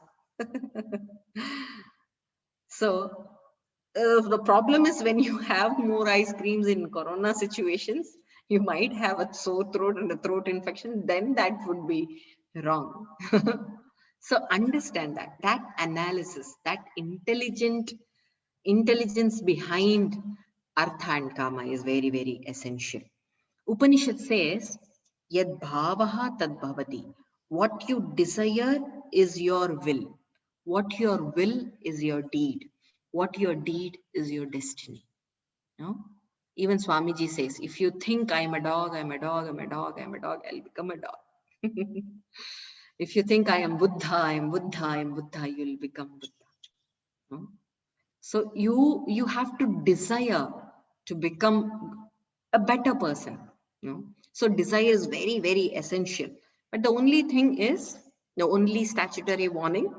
Speaker 2: So the problem is when you have more ice creams in corona situations, you might have a sore throat and a throat infection, then that would be wrong. So understand that analysis, that intelligence behind artha and kama is very, very essential. Upanishad says, Yad bhavaha tad bhavati. What you desire is your will. What your will is your deed. What your deed is your destiny. No? Even Swamiji says, if you think I'm a dog, I'm a dog, I'm a dog, I'm a dog, I'll become a dog. If you think I am Buddha, I am Buddha, I am Buddha, you'll become Buddha. No? So you have to desire to become a better person. No? So desire is very, very essential. But the only thing is, the only statutory warning,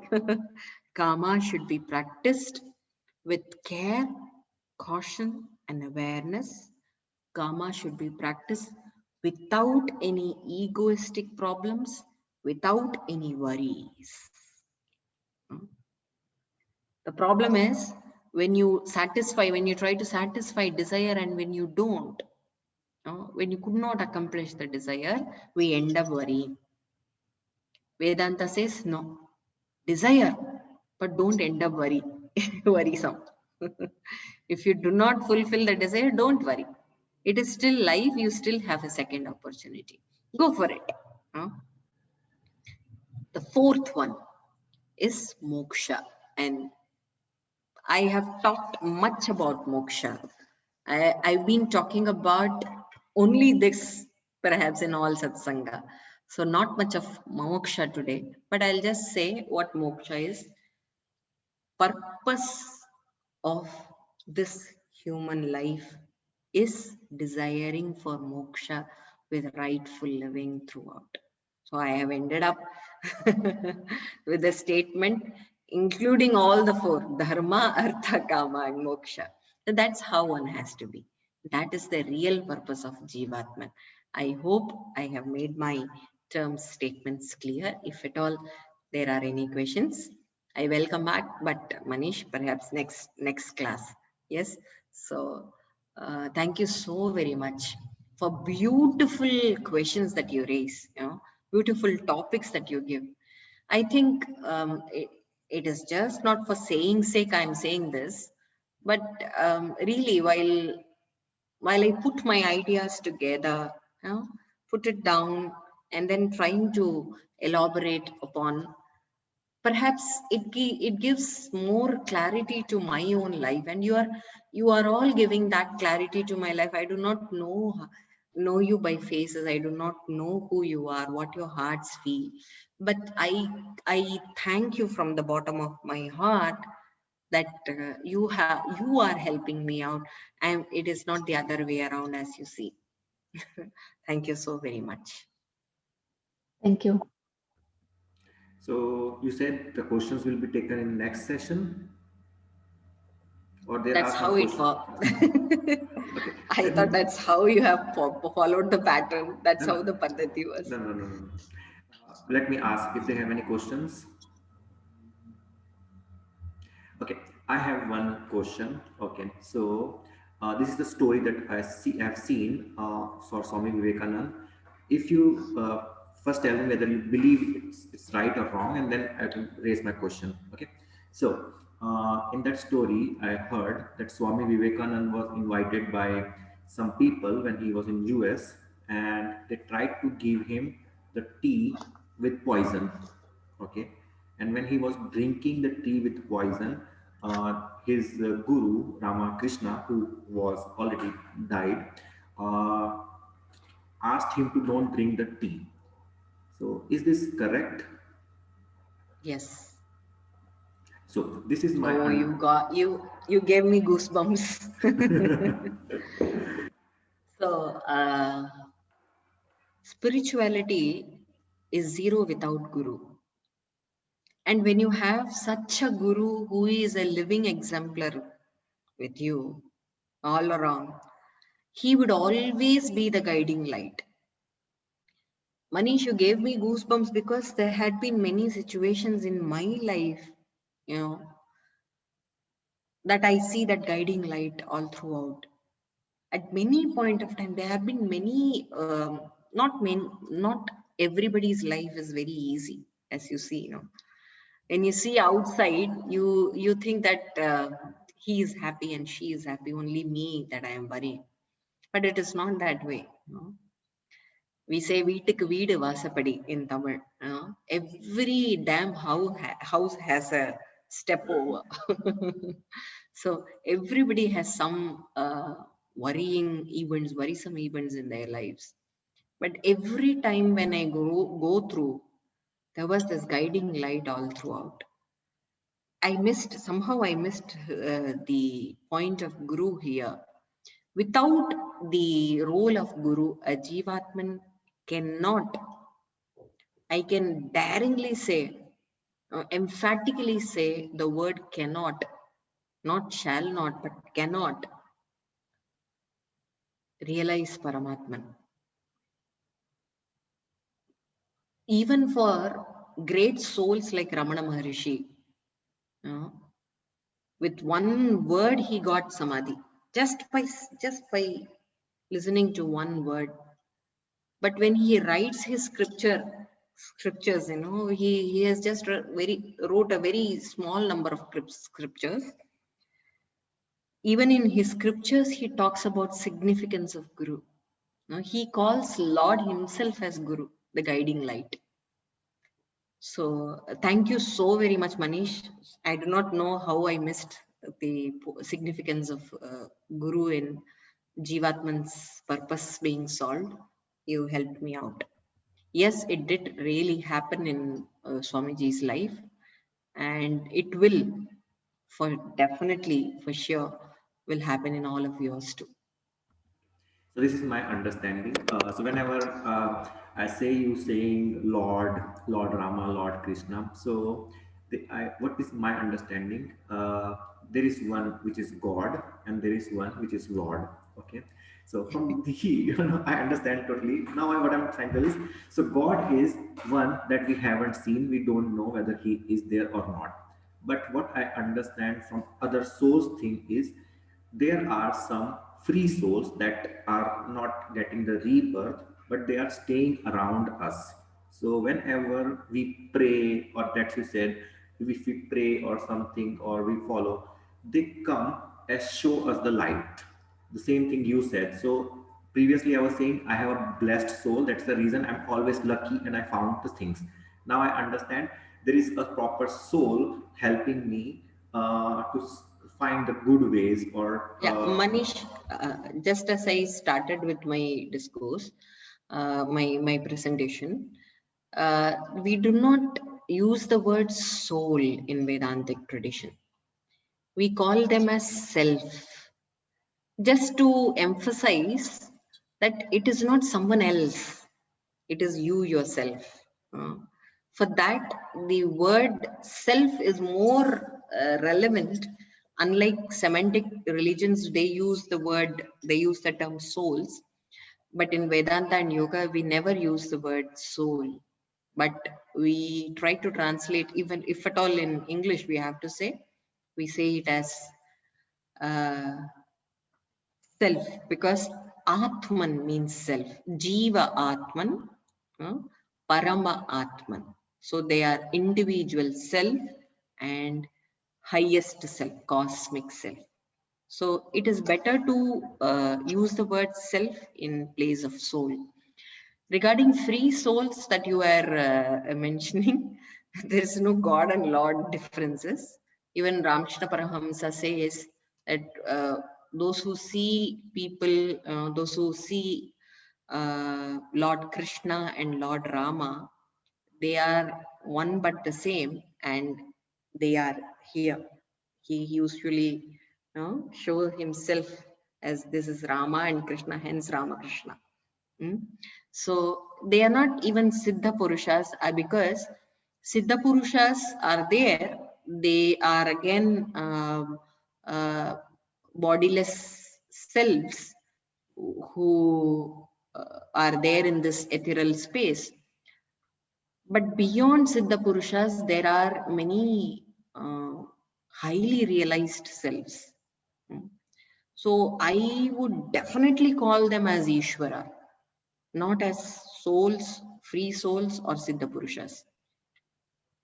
Speaker 2: karma should be practiced with care, caution, and awareness. Karma should be practiced without any egoistic problems, without any worries. The problem is when you try to satisfy desire and when you don't, when you could not accomplish the desire, we end up worrying. Vedanta says no, desire, but don't end up worrisome. If you do not fulfill the desire, don't worry. It is still life, you still have a second opportunity. Go for it. The fourth one is moksha. And I have talked much about moksha. I've been talking about only this perhaps in all satsanga. So not much of moksha today, but I'll just say what moksha is. Purpose of this human life is desiring for moksha with rightful living throughout. So I have ended up with a statement including all the four, dharma, artha, kama and moksha. So that's how one has to be. That is the real purpose of Jivatman. I hope I have made my terms statements clear. If at all there are any questions, I welcome back, but Manish, perhaps next class. Yes. So thank you so very much for beautiful questions that you raise. Beautiful topics that you give. I think it is just not for saying sake I'm saying this, but really while I put my ideas together, put it down and then trying to elaborate upon, perhaps it gives more clarity to my own life, and you are all giving that clarity to my life. I do not know you by faces. I do not know who you are, what your hearts feel, but I thank you from the bottom of my heart that you are helping me out, and it is not the other way around, as you see. Thank you so very much.
Speaker 3: Thank you.
Speaker 1: So you said the questions will be taken in next session, or there
Speaker 2: That's
Speaker 1: are
Speaker 2: how
Speaker 1: some
Speaker 2: it
Speaker 1: questions.
Speaker 2: works.
Speaker 1: Okay.
Speaker 2: I thought that's how you have followed the pattern. That's
Speaker 1: No,
Speaker 2: how the paddhati was.
Speaker 1: no. Let me ask if they have any questions. Okay, I have one question. Okay, so this is the story that have seen for Swami Vivekananda. If you first tell me whether you believe it's right or wrong, and then I will raise my question. Okay, so in that story, I heard that Swami Vivekananda was invited by some people when he was in US, and they tried to give him the tea with poison. Okay, and when he was drinking the tea with poison, his guru Ramakrishna, who was already died, uh, asked him to don't drink the tea. So is this correct?
Speaker 2: Yes.
Speaker 1: So this is my
Speaker 2: Oh, you gave me goosebumps. So spirituality is zero without guru. And when you have such a guru who is a living exemplar with you all around, he would always be the guiding light. Manish, you gave me goosebumps because there had been many situations in my life, you know, that I see that guiding light all throughout. At many point of time, there have been many, not everybody's life is very easy, as you see, you know. When you see outside, you think that he is happy and she is happy, only me that I am worried. But it is not that way. You know? We say வீட்டுக்கு வீடு வாசப்படி in Tamil. Every damn house has a step over. So everybody has some worrisome events in their lives. But every time when I go through, there was this guiding light all throughout. Somehow I missed the point of Guru here. Without the role of Guru, a Jivatman cannot, I can daringly say, emphatically say the word cannot, not shall not, but cannot realize Paramatman. Even for great souls like Ramana Maharishi, with one word he got samadhi, just by listening to one word. But when he writes his scriptures, you know, he has just wrote a very small number of scriptures. Even in his scriptures, he talks about significance of Guru. He calls Lord himself as Guru, the guiding light. So thank you so very much, Manish. I do not know how I missed the significance of Guru in Jivatman's purpose being solved. You helped me out. Yes, it did really happen in Swamiji's life, and it will definitely, for sure, will happen in all of yours too.
Speaker 1: So this is my understanding. So whenever I say you saying Lord Rama, Lord Krishna, so what is my understanding? There is one which is God, and there is one which is Lord. Okay. So from the I understand totally. Now what I'm trying to tell is, so God is one that we haven't seen. We don't know whether He is there or not. But what I understand from other source thing is, there are some free souls that are not getting the rebirth, but they are staying around us. So whenever we pray, or that you said, if we pray or something, or we follow, they come as show us the light. The same thing you said. So previously I was saying I have a blessed soul. That's the reason I'm always lucky and I found the things. Now I understand there is a proper soul helping me to find the good ways, or
Speaker 2: Manish, just as I started with my discourse, my presentation, we do not use the word soul in Vedantic tradition. We call them as self, just to emphasize that it is not someone else, it is you yourself. For that, the word self is more relevant. Unlike Semantic religions, they use the term souls. But in Vedanta and Yoga, we never use the word soul. But we try to translate, even if at all in English, we say it as self, because Atman means self. Jiva Atman, Parama Atman. So they are individual self and highest self, cosmic self. So it is better to use the word self in place of soul. Regarding free souls that you are mentioning, there is no God and Lord differences. Even Ramkrishna Paramahamsa says that those who see people, those who see Lord Krishna and Lord Rama, they are one but the same, and they are here. He usually show himself as this is Rama and Krishna, hence Ramakrishna. So they are not even Siddha Purushas, because Siddha Purushas are there. They are again bodiless selves who are there in this ethereal space. But beyond Siddha Purushas, there are many highly realized selves. So I would definitely call them as Ishvara, not as souls, free souls or Siddha Purushas.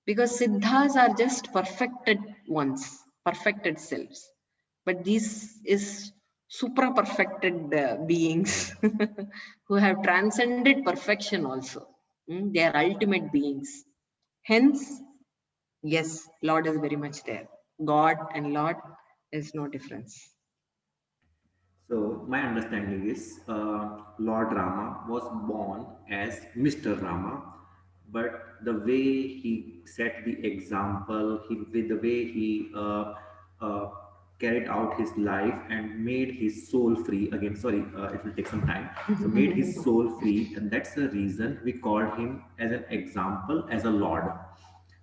Speaker 2: Because Siddhas are just perfected ones, perfected selves. But this is supra perfected beings who have transcended perfection also. They are ultimate beings. Hence, yes, Lord is very much there. God and Lord is no difference.
Speaker 1: So my understanding is Lord Rama was born as Mr. Rama, but the way he set the example, with the way he uh, carried out his life and made his soul free. Again, sorry, it will take some time. So made his soul free, and that's the reason we called him as an example, as a Lord.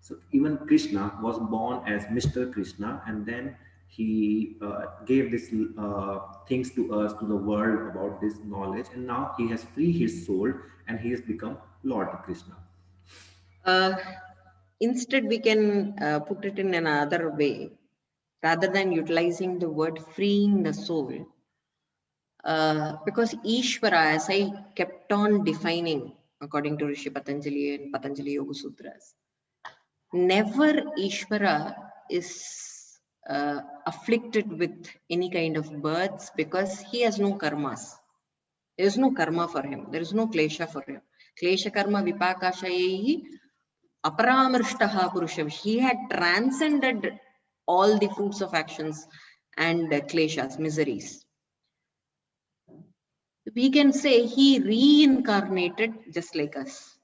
Speaker 1: So even Krishna was born as Mr. Krishna, and then he gave this things to us, to the world about this knowledge, and now he has freed his soul and he has become Lord Krishna.
Speaker 2: Instead, we can put it in another way. Rather than utilizing the word freeing the soul, because Ishvara, as I kept on defining according to Rishi Patanjali and Patanjali Yoga Sutras, never Ishvara is afflicted with any kind of births because he has no karmas. There is no karma for him. There is no klesha for him. Klesha karma vipakashayehi aparamrishtaha purusha. He had transcended all the fruits of actions and kleshas, miseries. We can say he reincarnated just like us.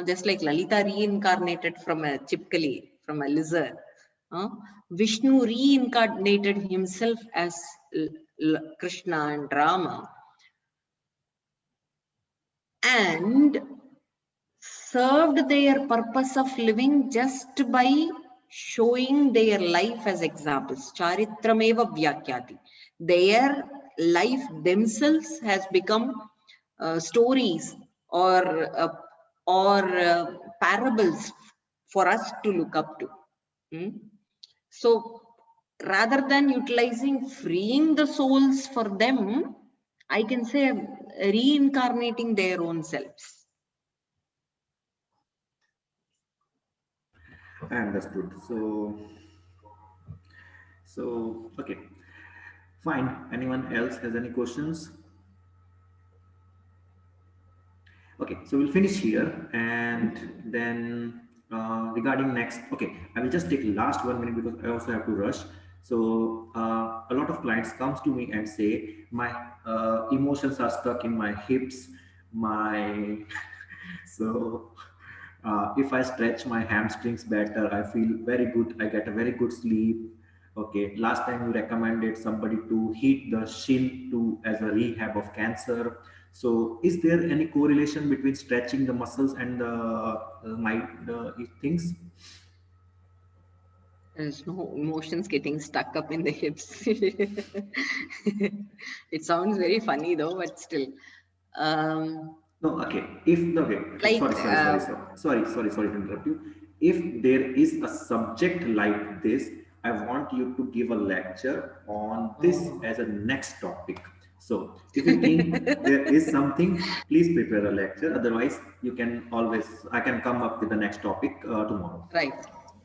Speaker 2: Just like Lalita reincarnated from a chipkali, from a lizard. Vishnu reincarnated himself as Krishna and Rama and served their purpose of living just by showing their life as examples. Charitrameva Vyakyati. Their life themselves has become stories or parables for us to look up to. So rather than utilizing freeing the souls for them, I can say reincarnating their own selves.
Speaker 1: I understood. So okay, fine. Anyone else has any questions? Okay, so we'll finish here, and then regarding next, okay, I will just take last 1 minute because I also have to rush. So a lot of clients comes to me and say my emotions are stuck in my hips, my so if I stretch my hamstrings better, I feel very good. I get a very good sleep. Okay, last time you recommended somebody to heat the shin to as a rehab of cancer. So, is there any correlation between stretching the muscles and the things?
Speaker 2: There's no emotions getting stuck up in the hips. It sounds very funny though, but still.
Speaker 1: No, okay. If no, okay.
Speaker 2: Like,
Speaker 1: Sorry to interrupt you. If there is a subject like this, I want you to give a lecture on this as a next topic. So, if you think there is something, please prepare a lecture. Otherwise, you can always I can come up with the next topic tomorrow.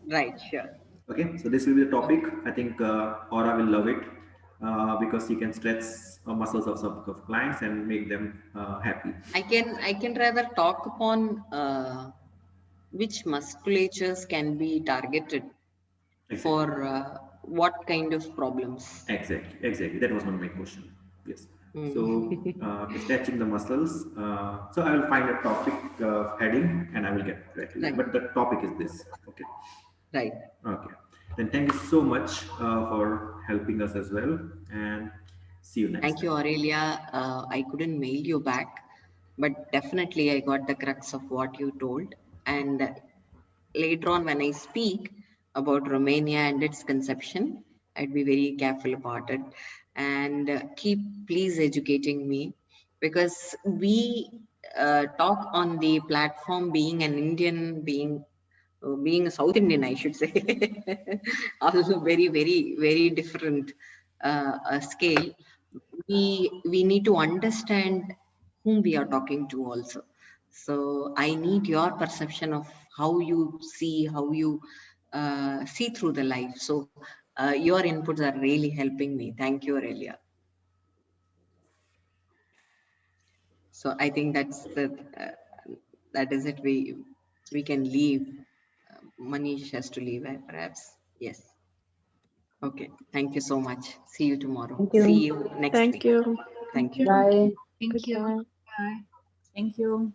Speaker 2: right, sure.
Speaker 1: Okay, so this will be the topic. I think Aura will love it because she can stretch muscles of some of clients and make them happy.
Speaker 2: I can rather talk upon which musculatures can be targeted for what kind of problems.
Speaker 1: Exactly. That was one of my question. Yes. So stretching the muscles. So I will find a topic heading and I will get back to you.
Speaker 2: Right.
Speaker 1: But the topic is this. Okay.
Speaker 2: Right.
Speaker 1: Okay. Then thank you so much for helping us as well, and see you next.
Speaker 2: Thank you, Aurelia. I couldn't mail you back, but definitely I got the crux of what you told. And later on, when I speak about Romania and its conception, I'd be very careful about it and keep please educating me because we talk on the platform being an Indian, being a South Indian, I should say, also very, very, very different scale. We need to understand whom we are talking to also. So I need your perception of how you see, how you see through the life. So your inputs are really helping me. Thank you, Aurelia. So I think that's that is it. We can leave. Manish has to leave, perhaps. Yes. Okay. Thank you so much. See you tomorrow.
Speaker 3: Thank you.
Speaker 2: See you next week.
Speaker 4: Thank you.
Speaker 2: Thank you.
Speaker 3: Bye.
Speaker 4: Thank you.
Speaker 3: Goodbye.
Speaker 4: Bye. Thank you.